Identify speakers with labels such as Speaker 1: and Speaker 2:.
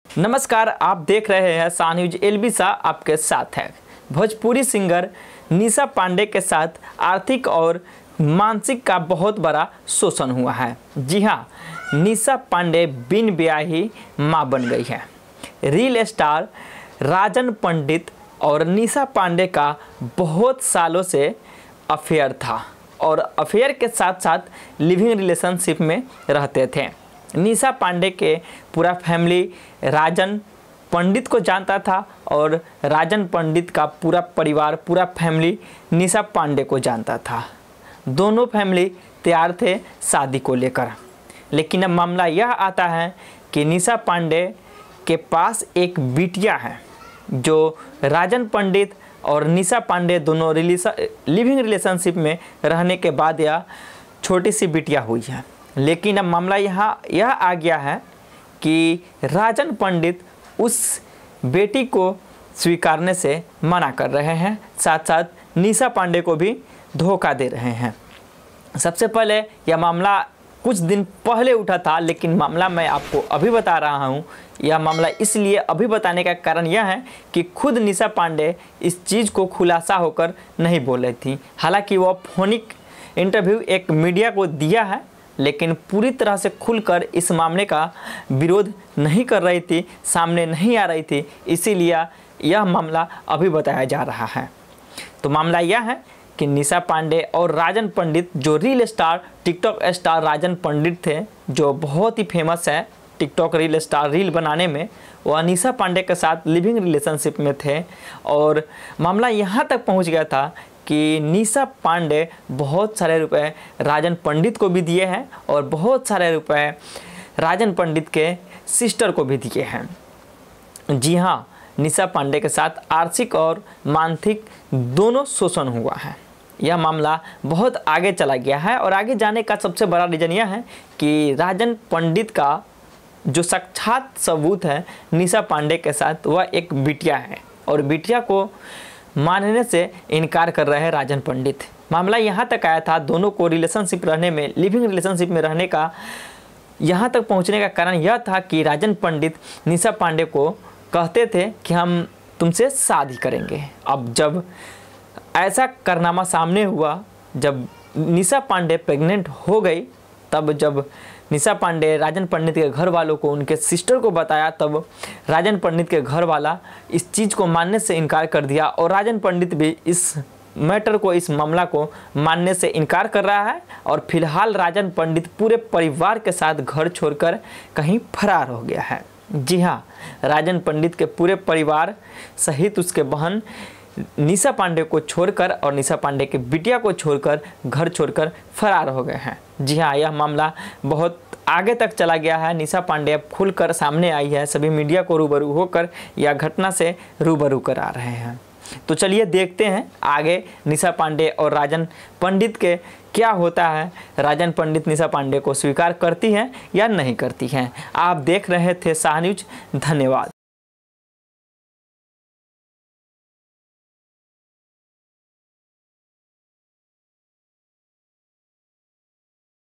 Speaker 1: नमस्कार, आप देख रहे हैं सा न्यूज। एलबी शाह आपके साथ है। भोजपुरी सिंगर निशा पांडे के साथ आर्थिक और मानसिक का बहुत बड़ा शोषण हुआ है। जी हाँ, निशा पांडे बिन ब्याही मां बन गई है। रील स्टार राजन पंडित और निशा पांडे का बहुत सालों से अफेयर था और अफेयर के साथ साथ लिविंग रिलेशनशिप में रहते थे। निशा पांडे के पूरा फैमिली राजन पंडित को जानता था और राजन पंडित का पूरा परिवार, पूरा फैमिली निशा पांडे को जानता था। दोनों फैमिली तैयार थे शादी को लेकर, लेकिन अब मामला यह आता है कि निशा पांडे के पास एक बिटिया है जो राजन पंडित और निशा पांडे दोनों लिविंग रिलेशनशिप में रहने के बाद यह छोटी सी बिटिया हुई है। लेकिन अब मामला यह आ गया है कि राजन पंडित उस बेटी को स्वीकारने से मना कर रहे हैं, साथ साथ निशा पांडे को भी धोखा दे रहे हैं। सबसे पहले यह मामला कुछ दिन पहले उठा था, लेकिन मामला मैं आपको अभी बता रहा हूं। यह मामला इसलिए अभी बताने का कारण यह है कि खुद निशा पांडे इस चीज़ को खुलासा होकर नहीं बोल रही थी। हालांकि वह फोनिक इंटरव्यू एक मीडिया को दिया है, लेकिन पूरी तरह से खुलकर इस मामले का विरोध नहीं कर रही थी, सामने नहीं आ रही थी। इसीलिए यह मामला अभी बताया जा रहा है। तो मामला यह है कि निशा पांडे और राजन पंडित, जो रील स्टार टिकटॉक स्टार राजन पंडित थे, जो बहुत ही फेमस है टिकटॉक रील स्टार रील बनाने में, वह निशा पांडे के साथ लिविंग रिलेशनशिप में थे। और मामला यहाँ तक पहुँच गया था कि निशा पांडे बहुत सारे रुपए राजन पंडित को भी दिए हैं और बहुत सारे रुपए राजन पंडित के सिस्टर को भी दिए हैं। जी हाँ, निशा पांडे के साथ आर्थिक और मानसिक दोनों शोषण हुआ है। यह मामला बहुत आगे चला गया है और आगे जाने का सबसे बड़ा रीज़न यह है कि राजन पंडित का जो साक्षात सबूत है निशा पांडे के साथ, वह एक बिटिया है और बिटिया को मानने से इनकार कर रहे हैं राजन पंडित। मामला यहाँ तक आया था, दोनों को रिलेशनशिप रहने में, लिविंग रिलेशनशिप में रहने का यहाँ तक पहुँचने का कारण यह था कि राजन पंडित निशा पांडे को कहते थे कि हम तुमसे शादी करेंगे। अब जब ऐसा कारनामा सामने हुआ, जब निशा पांडे प्रेग्नेंट हो गई, तब जब निशा पांडे राजन पंडित के घर वालों को, उनके सिस्टर को बताया, तब राजन पंडित के घर वाला इस चीज़ को मानने से इनकार कर दिया और राजन पंडित भी इस मैटर को, इस मामला को मानने से इनकार कर रहा है। और फिलहाल राजन पंडित पूरे परिवार के साथ घर छोड़कर कहीं फरार हो गया है। जी हाँ, राजन पंडित के पूरे परिवार सहित उसके बहन निशा पांडे को छोड़कर और निशा पांडे के बिटिया को छोड़कर घर छोड़कर फरार हो गए हैं। जी हाँ, यह मामला बहुत आगे तक चला गया है। निशा पांडे अब खुलकर सामने आई है, सभी मीडिया को रूबरू होकर यह घटना से रूबरू करा रहे हैं। तो चलिए देखते हैं आगे निशा पांडे और राजन पंडित के क्या होता है। राजन पंडित निशा पांडे को स्वीकार करती हैं या नहीं करती हैं। आप देख रहे थे सा न्यूज। धन्यवाद।